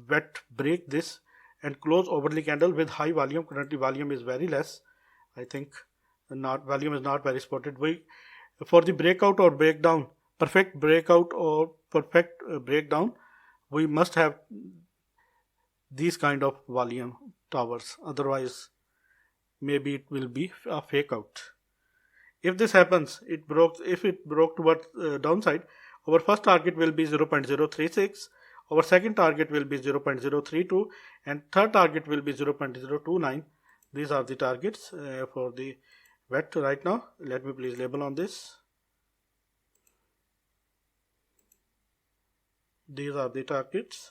[SPEAKER 1] wet break this and close overly candle with high volume. Currently volume is very less. I think volume is not very supported. For the breakout or breakdown, perfect breakout or perfect breakdown, we must have these kind of volume towers. Otherwise, maybe it will be a fake out. If this happens, if it broke towards downside, our first target will be 0.036. Our second target will be 0.032 and third target will be 0.029. These are the targets for the wet right now. Let me please label on this. These are the targets.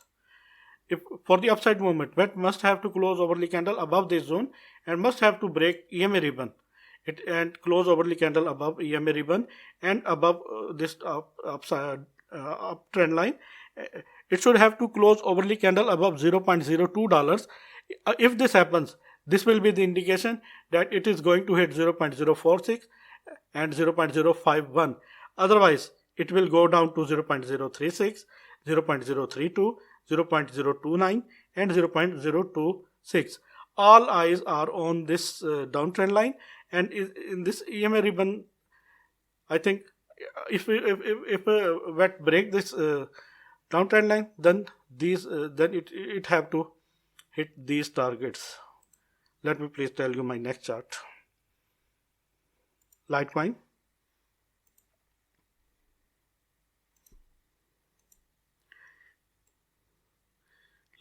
[SPEAKER 1] If for the upside movement, wet must have to close overly candle above this zone and must have to break EMA ribbon. And close overly candle above EMA ribbon and above this uptrend line. It should have to close overly candle above $0.02. If this happens, this will be the indication that it is going to hit 0.046 and 0.051. Otherwise, it will go down to 0.036, 0.032, 0.029 and 0.026. All eyes are on this downtrend line, and in this EMA ribbon, I think if wet break this downtrend line, then it have to hit these targets. Let me please tell you my next chart. Litecoin.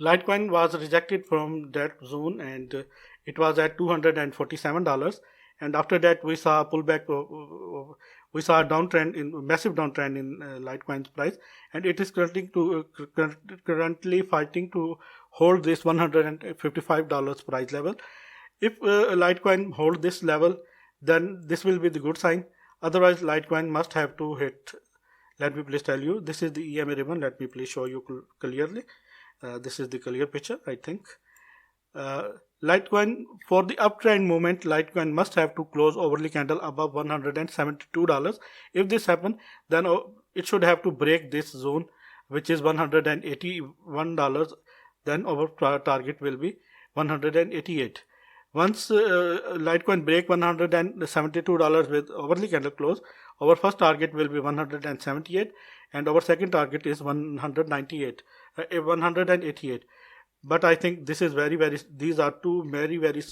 [SPEAKER 1] Litecoin was rejected from that zone and it was at $247. And after that, we saw a pullback. We saw a massive downtrend in Litecoin's price, and it is currently fighting to hold this $155 price level. If Litecoin hold this level, then this will be the good sign. Otherwise, Litecoin must have to hit. Let me please tell you. This is the EMA ribbon. Let me please show you clearly. This is the clear picture, I think. Litecoin, for the uptrend movement, Litecoin must have to close overly candle above $172. If this happens, then it should have to break this zone, which is $181. Then our target will be 188. Once Litecoin break $172 with overly candle close, our first target will be 178 and our second target is 188. But I think this is these are two very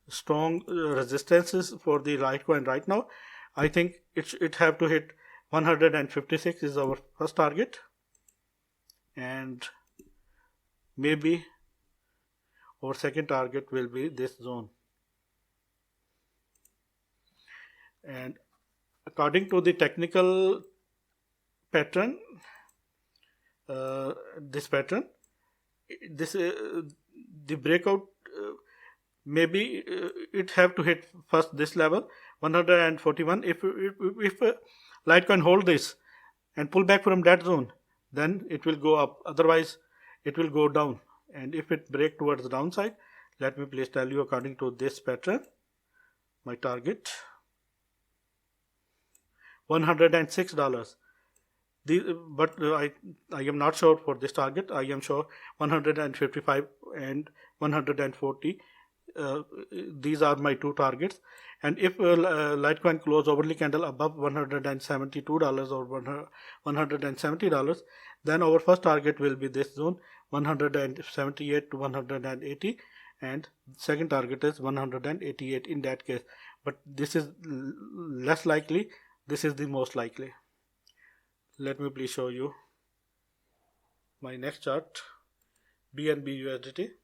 [SPEAKER 1] strong resistances for the Litecoin right now. I think it have to hit 156 is our first target, and maybe our second target will be this zone. And according to the technical pattern, this pattern, the breakout, maybe it have to hit first this level 141. If Litecoin hold this and pull back from that zone, then it will go up. Otherwise, it will go down. And if it break towards the downside, let me please tell you according to this pattern, my target $106. But I am not sure for this target. I am sure 155 and 140. These are my two targets. And if Litecoin close overly candle above $172 or $170, then our first target will be this zone 178 to 180, and second target is 188 in that case. But this is less likely. This is the most likely. Let me please show you my next chart. BNB USDT.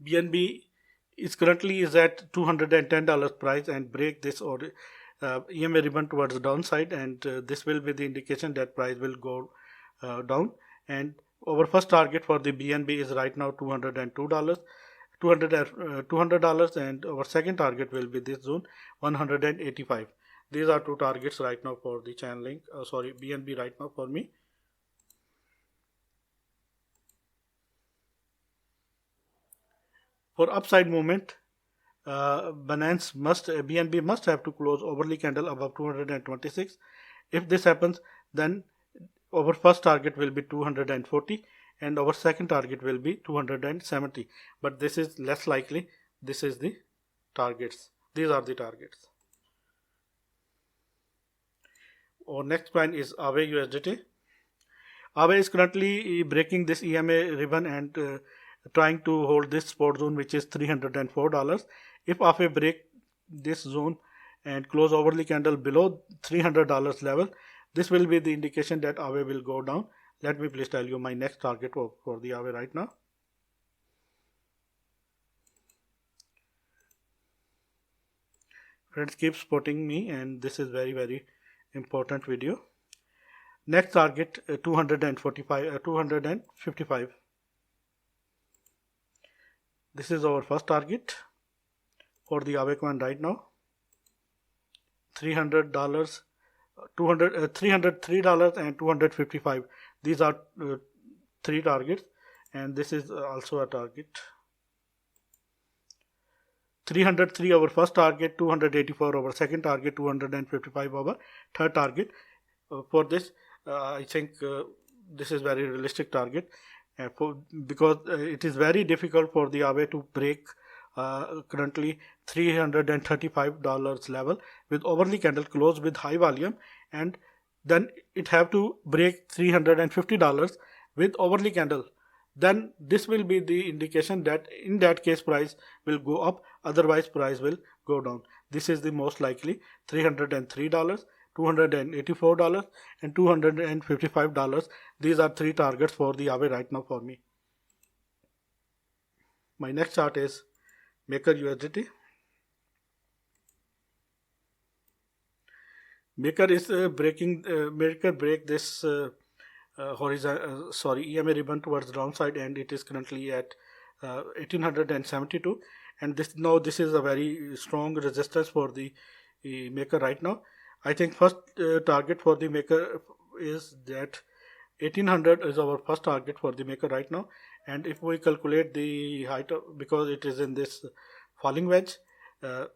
[SPEAKER 1] BNB is currently at $210 price and break this order EMA ribbon towards the downside, and this will be the indication that price will go down. And our first target for the BNB is right now $202, $200, and our second target will be this zone 185. These are two targets right now for the channeling, BNB right now for me. For upside movement, BNB must have to close overly candle above 226. If this happens, then our first target will be 240 and our second target will be 270. But this is less likely. This is the targets. These are the targets. Our next coin is Aave USDT. Aave is currently breaking this EMA ribbon and trying to hold this support zone, which is $304. If Aave break this zone and close overly candle below $300 level, this will be the indication that Aave will go down. Let me please tell you my next target for the Aave right now. Friends, keep supporting me, and this is very important video. Next target 255. This is our first target for the Aave coin right now. $303 and $255. These are three targets, and this is also a target. 303 our first target, 284 our second target, 255 our third target. For this, I think this is very realistic target, because it is very difficult for the Aave to break currently $335 level with overly candle close with high volume, and then it have to break $350 with overly candle. Then this will be the indication that in that case price will go up, otherwise price will go down. This is the most likely. $303, $284 and $255. These are three targets for the Aave right now for me. My next chart is Maker USDT. Maker is Maker break this EMA ribbon towards the downside, and it is currently at 1872, and this is a very strong resistance for the Maker right now. I think first target for the Maker is that 1800 is our first target for the Maker right now. And if we calculate the height because it is in this falling wedge,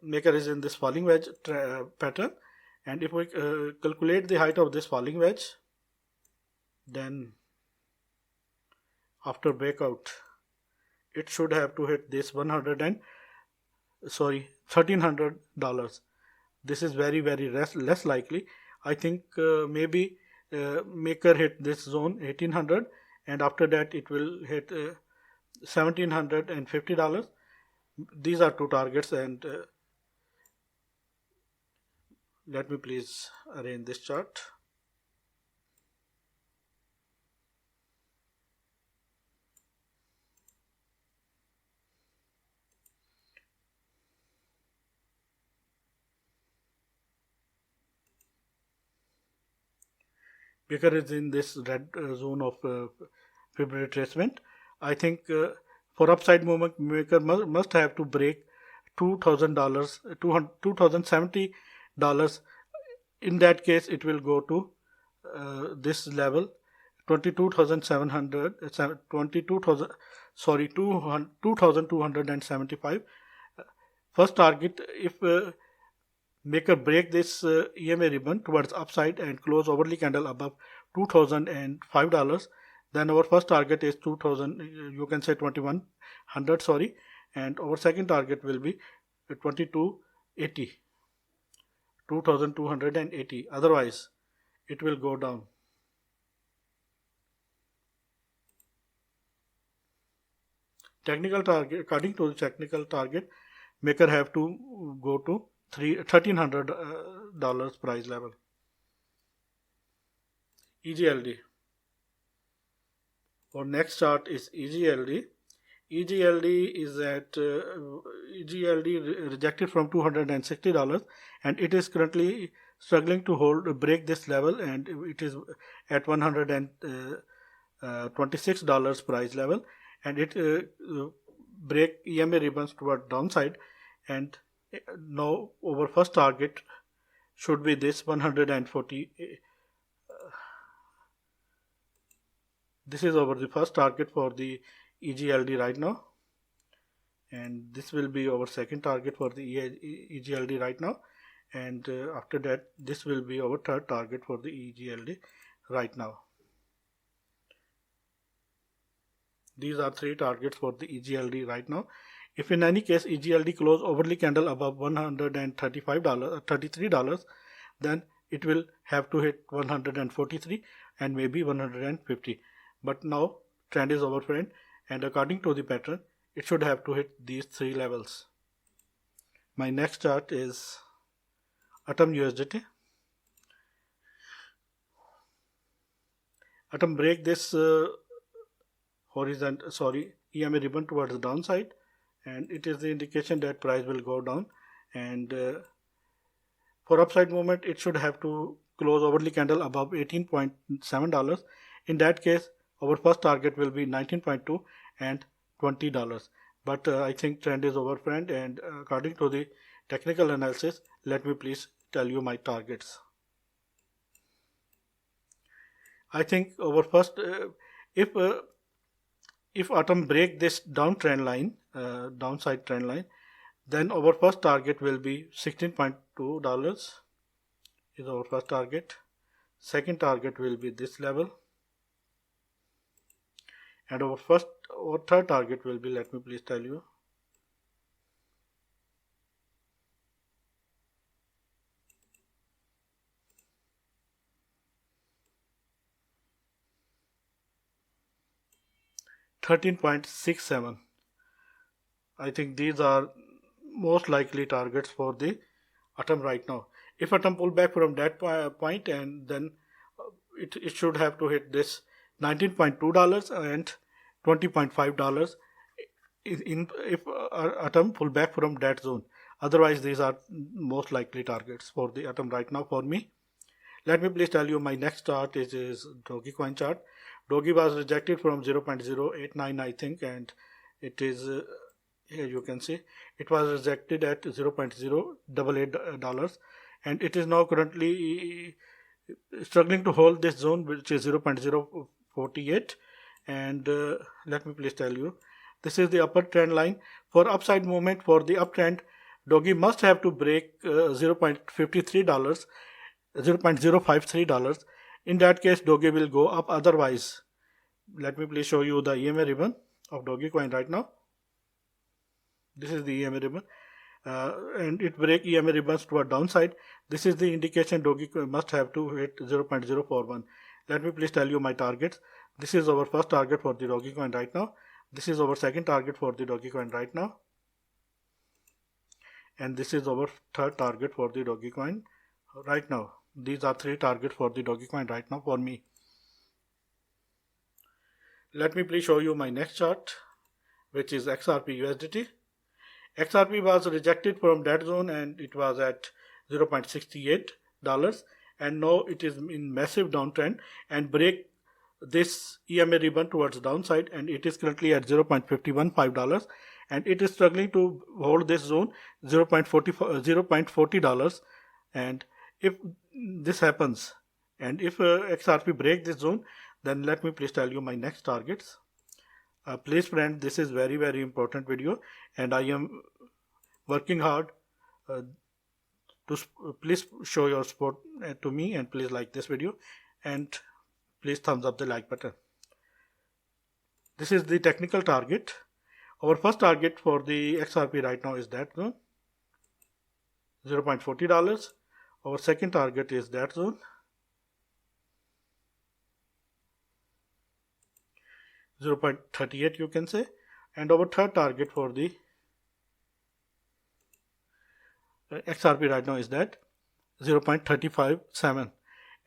[SPEAKER 1] Maker is in this falling wedge pattern, and if we calculate the height of this falling wedge, then after breakout it should have to hit this $1,300. This is very less likely. I think maybe Maker hit this zone 1800, and after that it will hit $1,750. These are two targets, and let me please arrange this chart. Maker is in this red zone of Fibonacci retracement. I think for upside movement, Maker must have to break $2,070. In that case, it will go to this level, 2,275. First target, if Maker break this EMA ribbon towards upside and close overly candle above $2,005, then our first target is 2100, and our second target will be 2280. Otherwise it will go down. Technical target, according to the technical target, Maker have to go to $1,300 price level. EGLD. Our next chart is EGLD. EGLD is at EGLD rejected from $260, and it is currently struggling to break this level, and it is at $126 price level, and it break EMA ribbons toward downside, and now our first target should be this 140. This is our the first target for the EGLD right now, and this will be our second target for the EGLD right now, and after that this will be our third target for the EGLD right now. These are three targets for the EGLD right now. If in any case EGLD close overly candle above $133, then it will have to hit 143 and maybe 150. But now trend is over, friend, and according to the pattern it should have to hit these three levels. My next chart is Atom USDT. Atom break this EMA ribbon towards the downside, and it is the indication that price will go down, and for upside movement it should have to close overly candle above $18.7. In that case our first target will be 19.2 and $20. But I think trend is over, friend, and according to the technical analysis, let me please tell you my targets. I think our first if Atom break this downtrend line, downside trend line, then our first target will be $16.2 is our first target. Second target will be this level, and our third target will be, let me please tell you, $13.67. I think these are most likely targets for the Atom right now. If Atom pull back from that point, and then it should have to hit this $19.2 and $20.5 if Atom pull back from that zone. Otherwise these are most likely targets for the Atom right now for me. Let me please tell you my next chart is Dogecoin chart. Doge was rejected from 0.089, I think, and it is here you can see it was rejected at $0.088, and it is now currently struggling to hold this zone, which is 0.048. And let me please tell you, this is the upper trend line. For upside movement for the uptrend, Doge must have to break $0.53, $0.053. In that case Doge will go up. Otherwise, let me please show you the EMA ribbon of Dogecoin right now. This is the EMA ribbon, and it break EMA ribbons toward downside. This is the indication Dogecoin must have to hit 0.041. Let me please tell you my targets. This is our first target for the Dogecoin right now. This is our second target for the Dogecoin right now, and this is our third target for the Dogecoin right now. These are three targets for the Dogecoin right now for me. Let me please show you my next chart, which is XRP USDT. XRP was rejected from that zone, and it was at $0.68, and now it is in massive downtrend and break this EMA ribbon towards downside, and it is currently at $0.515, and it is struggling to hold this zone $0.40. And if this happens, and if XRP break this zone, then let me please tell you my next targets. Please, friend, this is very important video, and I am working hard to please show your support to me, and please like this video, and please thumbs up the like button. This is the technical target. Our first target for the XRP right now is that zone, $0.40. Our second target is that zone, $0.38 you can say, and our third target for the XRP right now is that $0.357.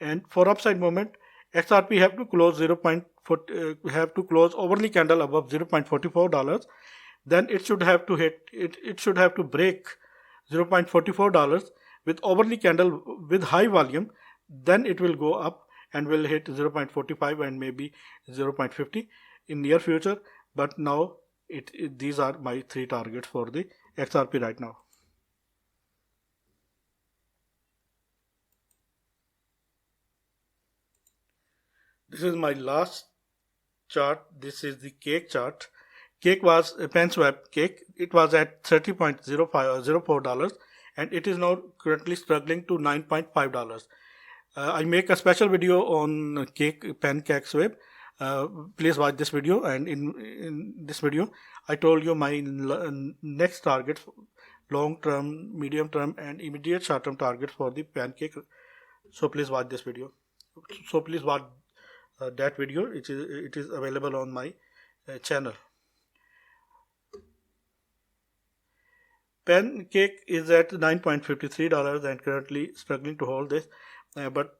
[SPEAKER 1] And for upside movement, XRP have to close have to close overly candle above $0.44. Then it should have to hit it should have to break $0.44 with overly candle with high volume. Then it will go up and will hit 0.45 and maybe 0.50 in near future. But now these are my 3 targets for the XRP right now. This is my last chart. This is the cake chart. Cake was a PanSwap cake. It was at $30.04 and it is now currently struggling to $9.5. I make a special video on PancakeSwap. Please watch this video, and in this video I told you my next target, long term, medium term and immediate short term targets for the Pancake. So please watch this video. So please watch that video. It is available on my channel. Pancake is at $9.53 and currently struggling to hold this, but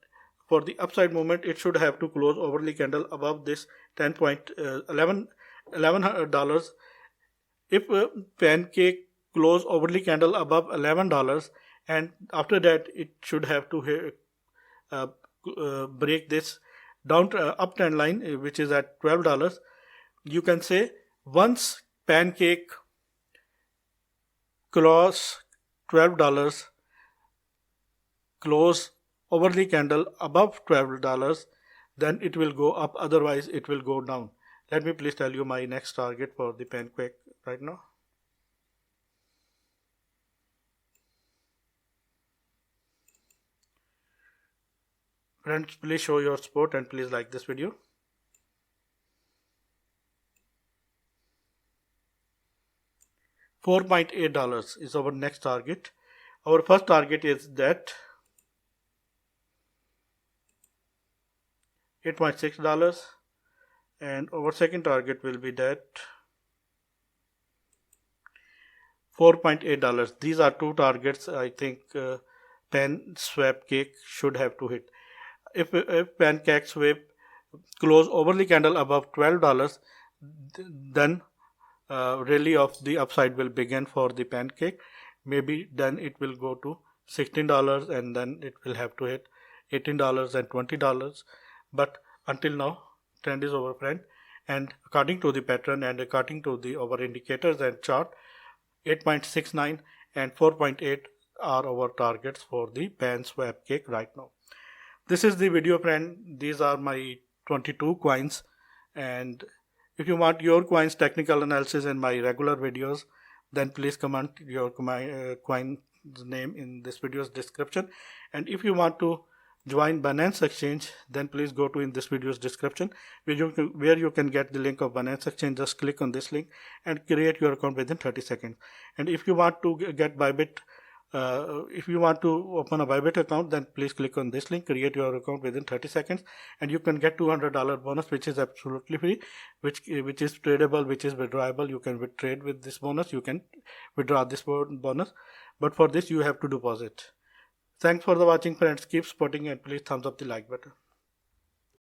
[SPEAKER 1] for the upside movement it should have to close overly candle above this $11. If Pancake close overly candle above $11, and after that it should have to break this uptrend line, which is at $12. You can say once Pancake close $12, close overly candle above $12, then it will go up, otherwise it will go down. Let me please tell you my next target for the Pancake right now. Friends, please show your support and please like this video. $4.8 is our next target. Our first target is that $8.6, and our second target will be that $4.8. These are 2 targets I think PanSwap cake should have to hit. If PancakeSwap close overly candle above $12, then rally of the upside will begin for the Pancake. Maybe then it will go to $16 and then it will have to hit $18 and $20. But until now trend is over, friend, and according to the pattern and according to our indicators and chart, 8.69 and 4.8 are our targets for the PanSwap cake right now. This is the video, friend. These are my 22 coins, and if you want your coins technical analysis in my regular videos, then please comment your coin's name in this video's description. And if you want to join Binance Exchange, then please go to in this video's description where you can get the link of Binance Exchange. Just click on this link and create your account within 30 seconds. And if you want to get Bybit, if you want to open a Bybit account, then please click on this link, create your account within 30 seconds, and you can get $200 bonus, which is absolutely free, which is tradable, which is withdrawable. You can trade with this bonus, you can withdraw this bonus, but for this you have to deposit. Thanks for the watching, friends. Keep supporting and please thumbs up the like button.